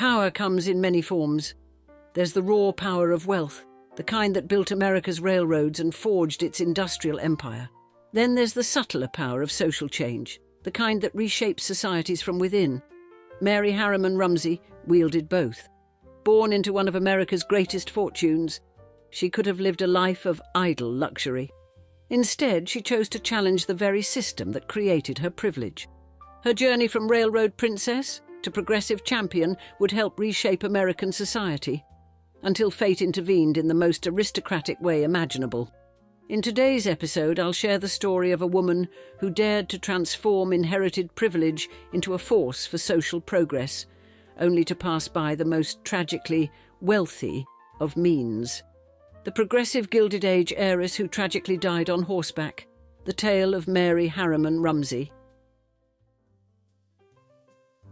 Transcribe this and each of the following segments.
Power comes in many forms. There's the raw power of wealth, the kind that built America's railroads and forged its industrial empire. Then there's the subtler power of social change, the kind that reshapes societies from within. Mary Harriman Rumsey wielded both. Born into one of America's greatest fortunes, she could have lived a life of idle luxury. Instead, she chose to challenge the very system that created her privilege. Her journey from railroad princess to progressive champion would help reshape American society, until fate intervened in the most aristocratic way imaginable. In today's episode, I'll share the story of a woman who dared to transform inherited privilege into a force for social progress, only to pass by the most tragically wealthy of means. The progressive Gilded Age heiress who tragically died on horseback. The tale of Mary Harriman Rumsey.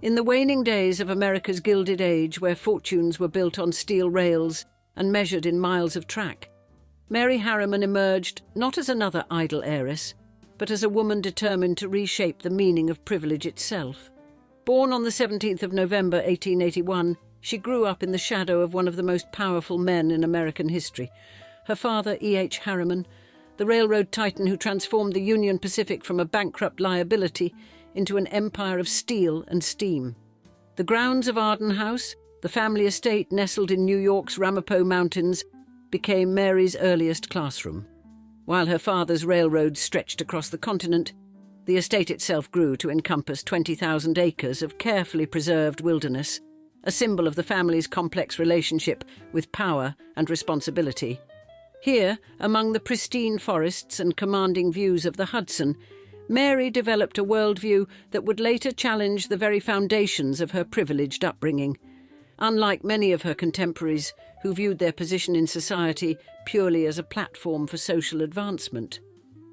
In the waning days of America's Gilded Age, where fortunes were built on steel rails and measured in miles of track, Mary Harriman emerged not as another idle heiress, but as a woman determined to reshape the meaning of privilege itself. Born on the 17th of November 1881, she grew up in the shadow of one of the most powerful men in American history. Her father, E.H. Harriman, the railroad titan who transformed the Union Pacific from a bankrupt liability into an empire of steel and steam. The grounds of Arden House, the family estate nestled in New York's Ramapo Mountains, became Mary's earliest classroom. While her father's railroads stretched across the continent, the estate itself grew to encompass 20,000 acres of carefully preserved wilderness, a symbol of the family's complex relationship with power and responsibility. Here, among the pristine forests and commanding views of the Hudson, Mary developed a worldview that would later challenge the very foundations of her privileged upbringing. Unlike many of her contemporaries, who viewed their position in society purely as a platform for social advancement,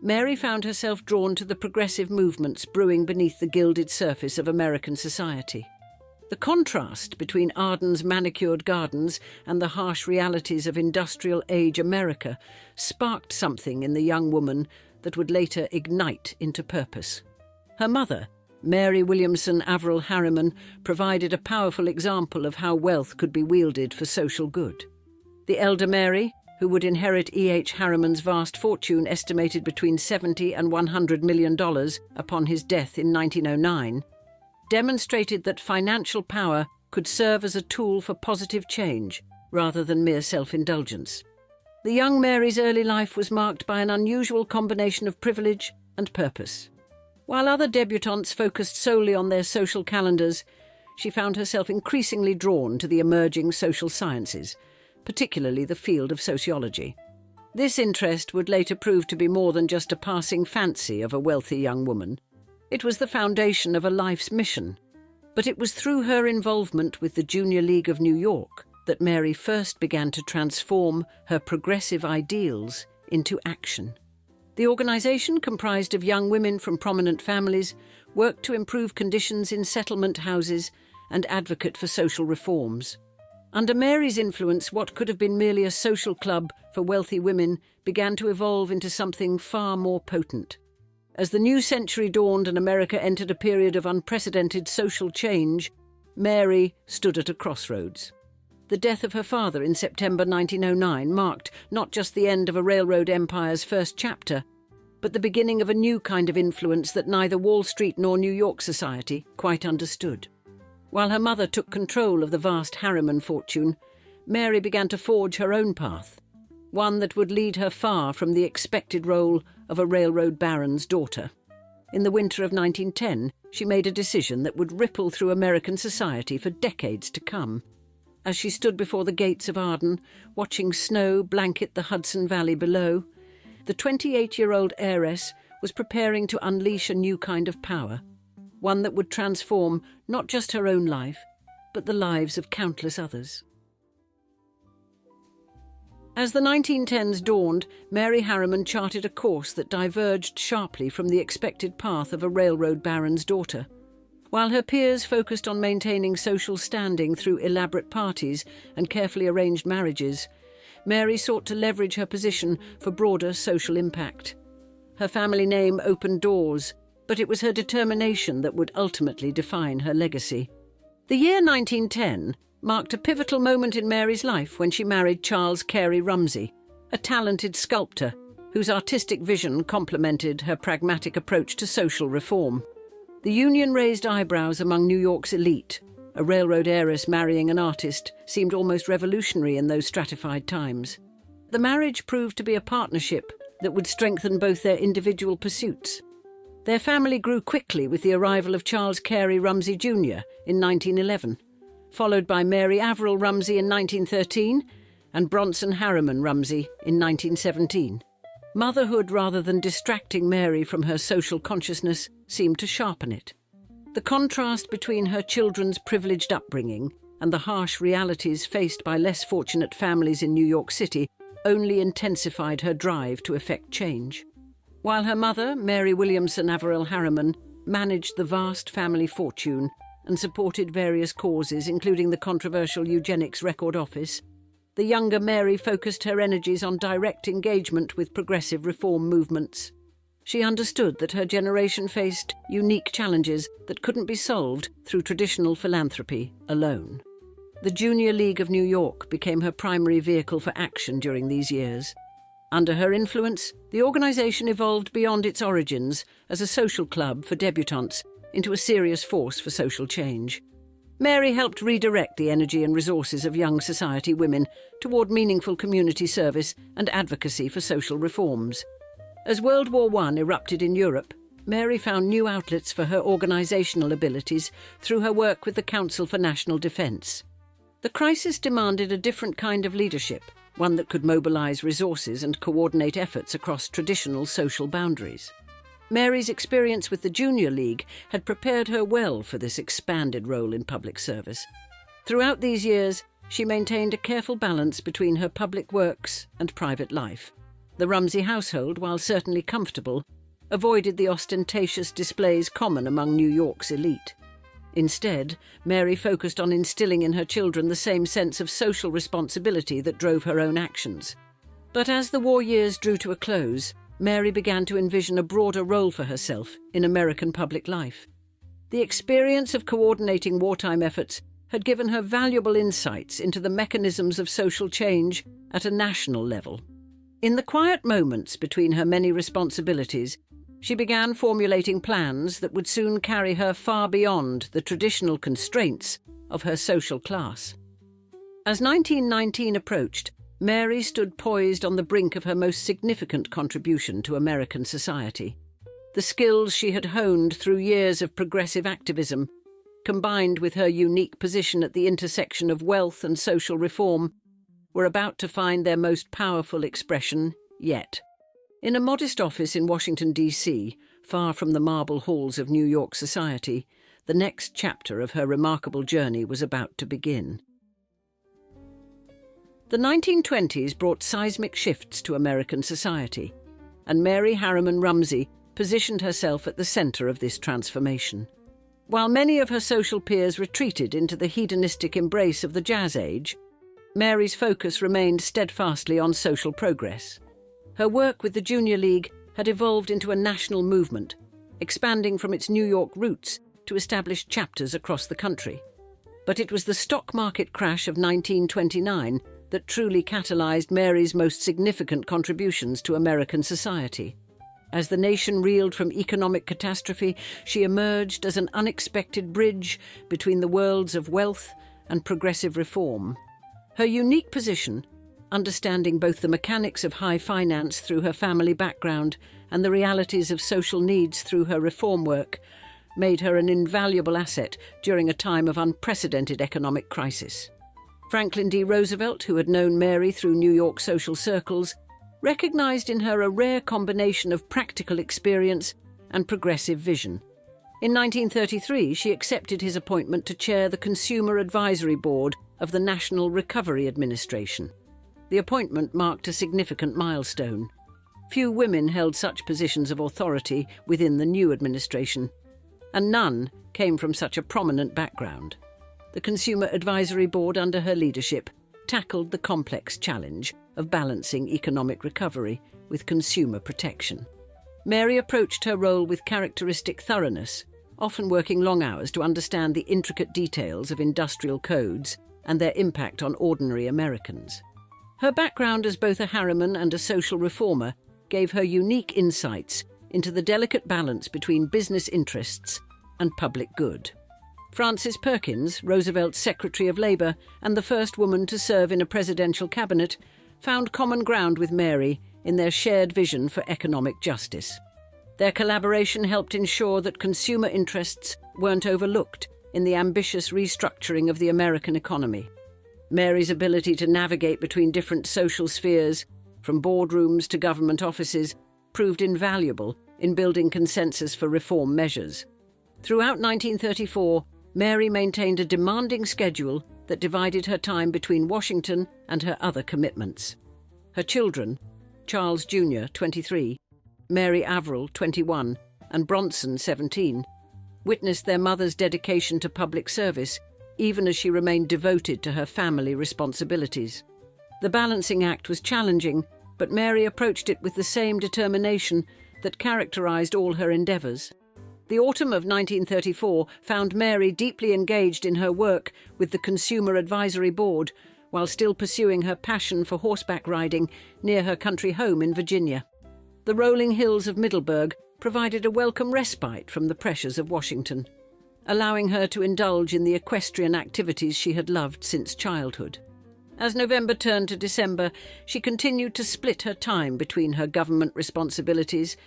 Mary found herself drawn to the progressive movements brewing beneath the gilded surface of American society. The contrast between Arden's manicured gardens and the harsh realities of industrial age America sparked something in the young woman that would later ignite into purpose. Her mother, Mary Williamson Averill Harriman, provided a powerful example of how wealth could be wielded for social good. The elder Mary, who would inherit E.H. Harriman's vast fortune estimated between $70 and $100 million upon his death in 1909, demonstrated that financial power could serve as a tool for positive change rather than mere self-indulgence. The young Mary's early life was marked by an unusual combination of privilege and purpose. While other debutantes focused solely on their social calendars, she found herself increasingly drawn to the emerging social sciences, particularly the field of sociology. This interest would later prove to be more than just a passing fancy of a wealthy young woman. It was the foundation of a life's mission. But it was through her involvement with the Junior League of New York that Mary first began to transform her progressive ideals into action. The organization, comprised of young women from prominent families, worked to improve conditions in settlement houses and advocate for social reforms. Under Mary's influence, what could have been merely a social club for wealthy women began to evolve into something far more potent. As the new century dawned and America entered a period of unprecedented social change, Mary stood at a crossroads. The death of her father in September 1909 marked not just the end of a railroad empire's first chapter, but the beginning of a new kind of influence that neither Wall Street nor New York society quite understood. While her mother took control of the vast Harriman fortune, Mary began to forge her own path, one that would lead her far from the expected role of a railroad baron's daughter. In the winter of 1910, she made a decision that would ripple through American society for decades to come. As she stood before the gates of Arden, watching snow blanket the Hudson Valley below, the 28-year-old heiress was preparing to unleash a new kind of power, one that would transform not just her own life, but the lives of countless others. As the 1910s dawned, Mary Harriman charted a course that diverged sharply from the expected path of a railroad baron's daughter. While her peers focused on maintaining social standing through elaborate parties and carefully arranged marriages, Mary sought to leverage her position for broader social impact. Her family name opened doors, but it was her determination that would ultimately define her legacy. The year 1910 marked a pivotal moment in Mary's life when she married Charles Carey Rumsey, a talented sculptor whose artistic vision complemented her pragmatic approach to social reform. The union raised eyebrows among New York's elite. A railroad heiress marrying an artist seemed almost revolutionary in those stratified times. The marriage proved to be a partnership that would strengthen both their individual pursuits. Their family grew quickly with the arrival of Charles Carey Rumsey Jr. in 1911, followed by Mary Averil Rumsey in 1913 and Bronson Harriman Rumsey in 1917. Motherhood, rather than distracting Mary from her social consciousness, seemed to sharpen it. The contrast between her children's privileged upbringing and the harsh realities faced by less fortunate families in New York City only intensified her drive to effect change. While her mother, Mary Williamson Averil Harriman, managed the vast family fortune and supported various causes, including the controversial eugenics record office, the younger Mary focused her energies on direct engagement with progressive reform movements. She understood that her generation faced unique challenges that couldn't be solved through traditional philanthropy alone. The Junior League of New York became her primary vehicle for action during these years. Under her influence, the organization evolved beyond its origins as a social club for debutantes into a serious force for social change. Mary helped redirect the energy and resources of young society women toward meaningful community service and advocacy for social reforms. As World War I erupted in Europe, Mary found new outlets for her organizational abilities through her work with the Council for National Defense. The crisis demanded a different kind of leadership, one that could mobilize resources and coordinate efforts across traditional social boundaries. Mary's experience with the Junior League had prepared her well for this expanded role in public service. Throughout these years, she maintained a careful balance between her public works and private life. The Rumsey household, while certainly comfortable, avoided the ostentatious displays common among New York's elite. Instead, Mary focused on instilling in her children the same sense of social responsibility that drove her own actions. But as the war years drew to a close, Mary began to envision a broader role for herself in American public life. The experience of coordinating wartime efforts had given her valuable insights into the mechanisms of social change at a national level. In the quiet moments between her many responsibilities, she began formulating plans that would soon carry her far beyond the traditional constraints of her social class. As 1919 approached, Mary stood poised on the brink of her most significant contribution to American society. The skills she had honed through years of progressive activism, combined with her unique position at the intersection of wealth and social reform, were about to find their most powerful expression yet. In a modest office in Washington, D.C., far from the marble halls of New York society, the next chapter of her remarkable journey was about to begin. The 1920s brought seismic shifts to American society, and Mary Harriman Rumsey positioned herself at the center of this transformation. While many of her social peers retreated into the hedonistic embrace of the Jazz Age, Mary's focus remained steadfastly on social progress. Her work with the Junior League had evolved into a national movement, expanding from its New York roots to establish chapters across the country. But it was the stock market crash of 1929 that truly catalyzed Mary's most significant contributions to American society. As the nation reeled from economic catastrophe, she emerged as an unexpected bridge between the worlds of wealth and progressive reform. Her unique position, understanding both the mechanics of high finance through her family background and the realities of social needs through her reform work, made her an invaluable asset during a time of unprecedented economic crisis. Franklin D. Roosevelt, who had known Mary through New York social circles, recognized in her a rare combination of practical experience and progressive vision. In 1933, she accepted his appointment to chair the Consumer Advisory Board of the National Recovery Administration. The appointment marked a significant milestone. Few women held such positions of authority within the new administration, and none came from such a prominent background. The Consumer Advisory Board, under her leadership, tackled the complex challenge of balancing economic recovery with consumer protection. Mary approached her role with characteristic thoroughness, often working long hours to understand the intricate details of industrial codes and their impact on ordinary Americans. Her background as both a Harriman and a social reformer gave her unique insights into the delicate balance between business interests and public good. Frances Perkins, Roosevelt's Secretary of Labor and the first woman to serve in a presidential cabinet, found common ground with Mary in their shared vision for economic justice. Their collaboration helped ensure that consumer interests weren't overlooked in the ambitious restructuring of the American economy. Mary's ability to navigate between different social spheres, from boardrooms to government offices, proved invaluable in building consensus for reform measures. Throughout 1934, Mary maintained a demanding schedule that divided her time between Washington and her other commitments. Her children, Charles Jr., 23, Mary Avril, 21, and Bronson, 17, witnessed their mother's dedication to public service, even as she remained devoted to her family responsibilities. The balancing act was challenging, but Mary approached it with the same determination that characterized all her endeavors. The autumn of 1934 found Mary deeply engaged in her work with the Consumer Advisory Board, while still pursuing her passion for horseback riding near her country home in Virginia. The rolling hills of Middleburg provided a welcome respite from the pressures of Washington, allowing her to indulge in the equestrian activities she had loved since childhood. As November turned to December, she continued to split her time between her government responsibilities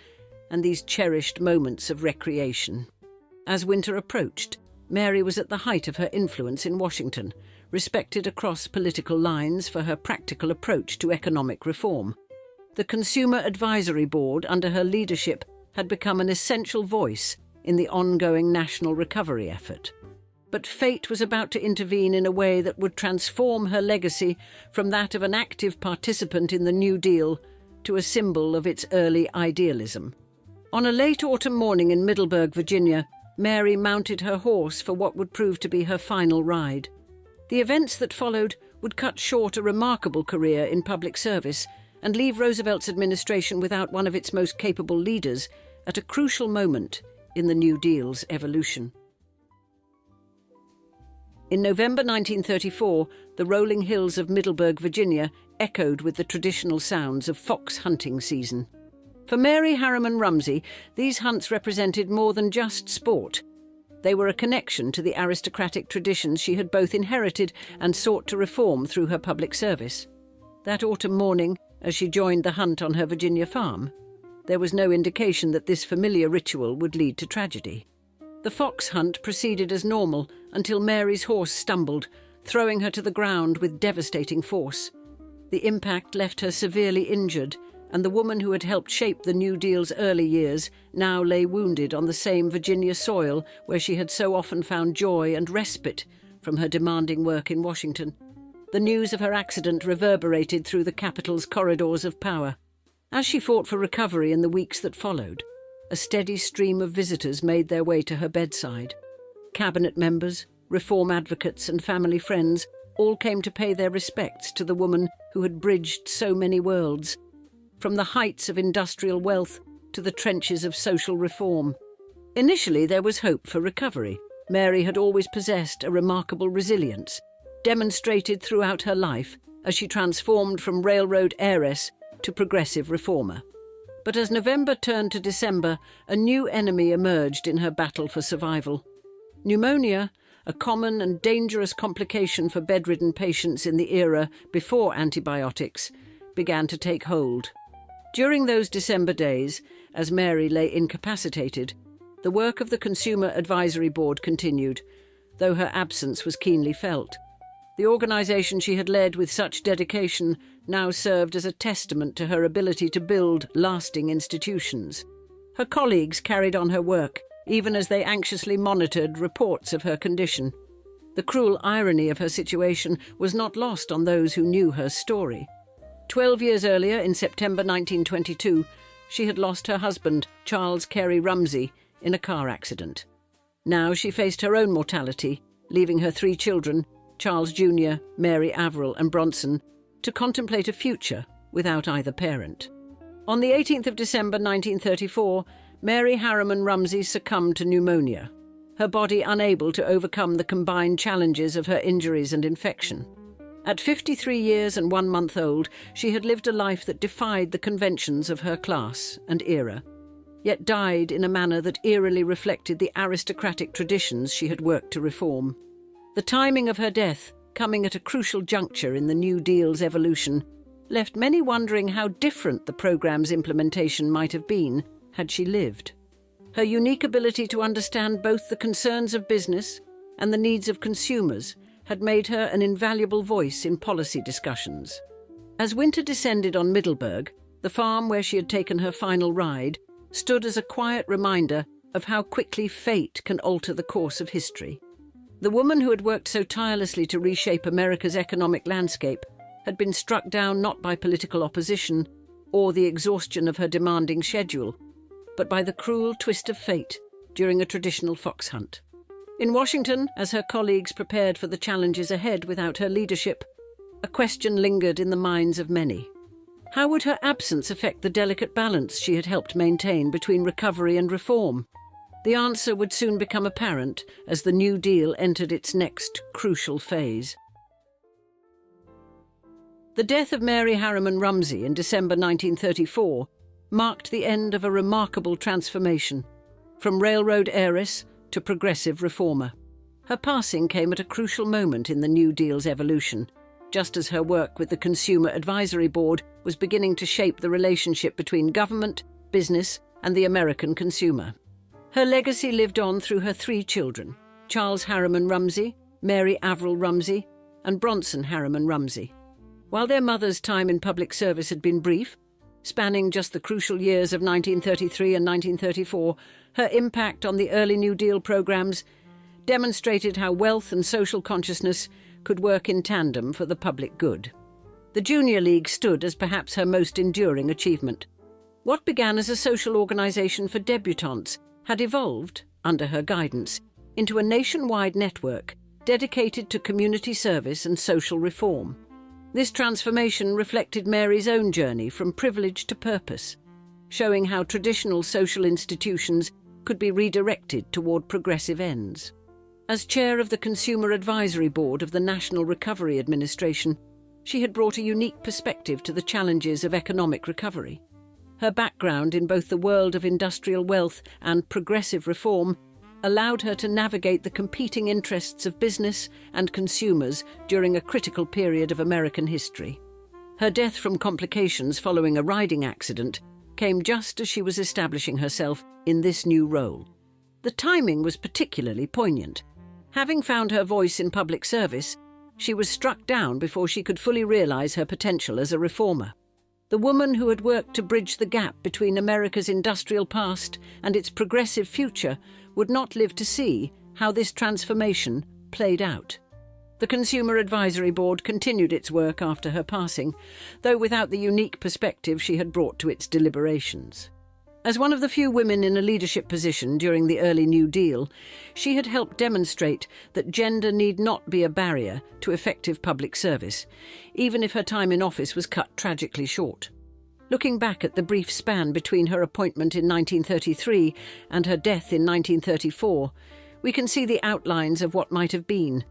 and these cherished moments of recreation. As winter approached, Mary was at the height of her influence in Washington, respected across political lines for her practical approach to economic reform. The Consumer Advisory Board, under her leadership, had become an essential voice in the ongoing national recovery effort. But fate was about to intervene in a way that would transform her legacy from that of an active participant in the New Deal to a symbol of its early idealism. On a late autumn morning in Middleburg, Virginia, Mary mounted her horse for what would prove to be her final ride. The events that followed would cut short a remarkable career in public service and leave Roosevelt's administration without one of its most capable leaders at a crucial moment in the New Deal's evolution. In November 1934, the rolling hills of Middleburg, Virginia, echoed with the traditional sounds of fox hunting season. For Mary Harriman Rumsey, these hunts represented more than just sport. They were a connection to the aristocratic traditions she had both inherited and sought to reform through her public service. That autumn morning, as she joined the hunt on her Virginia farm, there was no indication that this familiar ritual would lead to tragedy. The fox hunt proceeded as normal until Mary's horse stumbled, throwing her to the ground with devastating force. The impact left her severely injured, and the woman who had helped shape the New Deal's early years now lay wounded on the same Virginia soil where she had so often found joy and respite from her demanding work in Washington. The news of her accident reverberated through the capital's corridors of power. As she fought for recovery in the weeks that followed, a steady stream of visitors made their way to her bedside. Cabinet members, reform advocates and family friends all came to pay their respects to the woman who had bridged so many worlds, from the heights of industrial wealth to the trenches of social reform. Initially, there was hope for recovery. Mary had always possessed a remarkable resilience, demonstrated throughout her life as she transformed from railroad heiress to progressive reformer. But as November turned to December, a new enemy emerged in her battle for survival. Pneumonia, a common and dangerous complication for bedridden patients in the era before antibiotics, began to take hold. During those December days, as Mary lay incapacitated, the work of the Consumer Advisory Board continued, though her absence was keenly felt. The organisation she had led with such dedication now served as a testament to her ability to build lasting institutions. Her colleagues carried on her work, even as they anxiously monitored reports of her condition. The cruel irony of her situation was not lost on those who knew her story. 12 years earlier, in September 1922, she had lost her husband, Charles Carey Rumsey, in a car accident. Now she faced her own mortality, leaving her 3 children, Charles Jr., Mary Avril and Bronson, to contemplate a future without either parent. On the 18th of December 1934, Mary Harriman Rumsey succumbed to pneumonia. her body unable to overcome the combined challenges of her injuries and infection. At 53 years and 1 month old, she had lived a life that defied the conventions of her class and era, yet died in a manner that eerily reflected the aristocratic traditions she had worked to reform. The timing of her death, coming at a crucial juncture in the New Deal's evolution, left many wondering how different the programme's implementation might have been had she lived. Her unique ability to understand both the concerns of business and the needs of consumers had made her an invaluable voice in policy discussions. As winter descended on Middleburg, the farm where she had taken her final ride stood as a quiet reminder of how quickly fate can alter the course of history. The woman who had worked so tirelessly to reshape America's economic landscape had been struck down not by political opposition or the exhaustion of her demanding schedule, but by the cruel twist of fate during a traditional fox hunt. In Washington, as her colleagues prepared for the challenges ahead without her leadership, a question lingered in the minds of many. How would her absence affect the delicate balance she had helped maintain between recovery and reform? The answer would soon become apparent as the New Deal entered its next crucial phase. The death of Mary Harriman Rumsey in December 1934 marked the end of a remarkable transformation, from railroad heiress to progressive reformer. Her passing came at a crucial moment in the New Deal's evolution, just as her work with the Consumer Advisory Board was beginning to shape the relationship between government, business, and the American consumer. Her legacy lived on through her 3 children, Charles Harriman Rumsey, Mary Avril Rumsey, and Bronson Harriman Rumsey. While their mother's time in public service had been brief, spanning just the crucial years of 1933 and 1934, her impact on the early New Deal programs demonstrated how wealth and social consciousness could work in tandem for the public good. The Junior League stood as perhaps her most enduring achievement. What began as a social organisation for debutantes had evolved, under her guidance, into a nationwide network dedicated to community service and social reform. This transformation reflected Mary's own journey from privilege to purpose, showing how traditional social institutions could be redirected toward progressive ends. As chair of the Consumer Advisory Board of the National Recovery Administration, she had brought a unique perspective to the challenges of economic recovery. Her background in both the world of industrial wealth and progressive reform allowed her to navigate the competing interests of business and consumers during a critical period of American history. Her death from complications following a riding accident came just as she was establishing herself in this new role. The timing was particularly poignant. Having found her voice in public service, she was struck down before she could fully realize her potential as a reformer. The woman who had worked to bridge the gap between America's industrial past and its progressive future would not live to see how this transformation played out. The Consumer Advisory Board continued its work after her passing, though without the unique perspective she had brought to its deliberations. As one of the few women in a leadership position during the early New Deal, she had helped demonstrate that gender need not be a barrier to effective public service, even if her time in office was cut tragically short. Looking back at the brief span between her appointment in 1933 and her death in 1934, we can see the outlines of what might have been.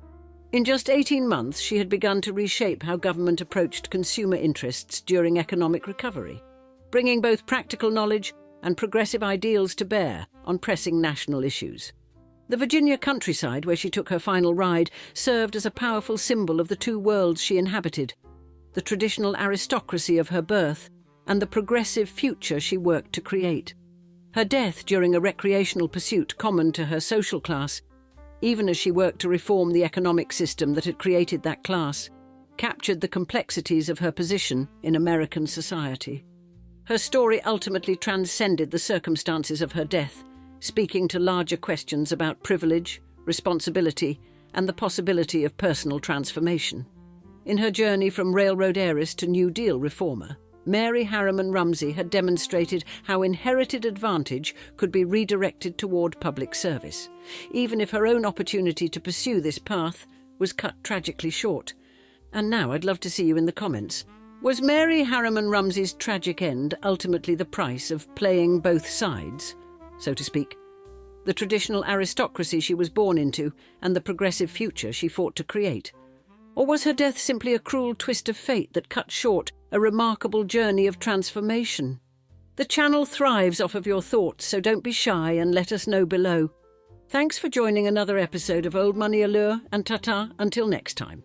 In just 18 months, she had begun to reshape how government approached consumer interests during economic recovery, bringing both practical knowledge and progressive ideals to bear on pressing national issues. The Virginia countryside, where she took her final ride, served as a powerful symbol of the two worlds she inhabited, the traditional aristocracy of her birth and the progressive future she worked to create. Her death during a recreational pursuit common to her social class, even as she worked to reform the economic system that had created that class, captured the complexities of her position in American society. Her story ultimately transcended the circumstances of her death, speaking to larger questions about privilege, responsibility, and the possibility of personal transformation. In her journey from railroad heiress to New Deal reformer, Mary Harriman Rumsey had demonstrated how inherited advantage could be redirected toward public service, even if her own opportunity to pursue this path was cut tragically short. And now I'd love to see you in the comments. Was Mary Harriman Rumsey's tragic end ultimately the price of playing both sides, so to speak? the traditional aristocracy she was born into, and the progressive future she fought to create? Or was her death simply a cruel twist of fate that cut short a remarkable journey of transformation? The channel thrives off of your thoughts, so don't be shy and let us know below. Thanks for joining another episode of Old Money Allure, and ta-ta until next time.